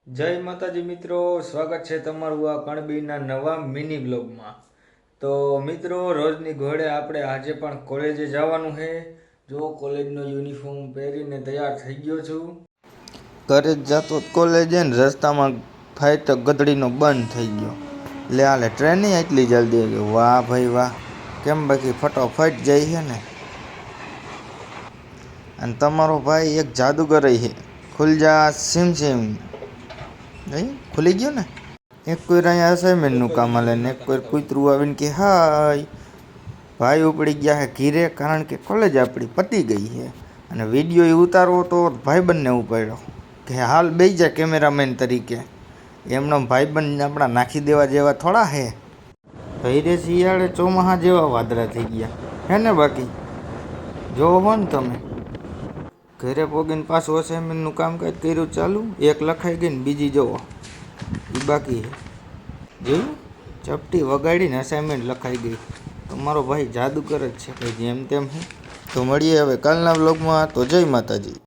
જય માતાજી મિત્રો, સ્વાગત છે તમારું આ કણબીના નવા મિની બ્લોગમાં। તો મિત્રો, રોજની ઘોડે આપણે આજે પણ કોલેજે જવાનું છે। જો કોલેજનો યુનિફોર્મ પહેરીને તૈયાર થઈ ગયો છું। ઘરે જ જતો કોલેજે ને રસ્તામાં ફાઈટ ગધડીનો બંધ થઈ ગયો। લે હાલે ટ્રેન એટલી જલ્દી ગઈ। વાહ ભાઈ વાહ, કેમ બાકી ફટોફટ જાય છે ને। અને તમારો ભાઈ એક જાદુગર છે। ખુલ જા સિમ સિમ, નહીં ખુલી ગયો ને। એક કોઈ અહીંયા અસાઇનમેન્ટનું કામ હાલે ને એક કોઈ કૂતરું આવીને કે હાય। ભાઈ ઉપડી ગયા છે ઘીરે, કારણ કે કોલેજ આપણી પતી ગઈ છે અને વિડીયો એ ઉતારવો તો ભાઈબંધને ઉપાડ્યો કે હાલ બેસી જાય કેમેરામેન તરીકે। એમનો ભાઈબંધ આપણા નાખી દેવા જેવા થોડા છે। ભૈરે શિયાળે ચોમાસા જેવા વાદળા થઈ ગયા હે ને। બાકી જોવો હો ને તમે, ઘરે પોગીને પાછું અસાઇનમેન્ટનું કામકાજ કર્યું ચાલુ, એક લખાઈ ગઈ ને બીજી જોવો એ બાકી છે। જોયું, ચપટી વગાડીને અસાઇનમેન્ટ લખાઈ ગઈ। તો મારો ભાઈ જાદુગર જ છે, ભાઈ જેમ તેમ છે। તો મળીએ હવે કાલના વ્લોગમાં। તો જય માતાજી।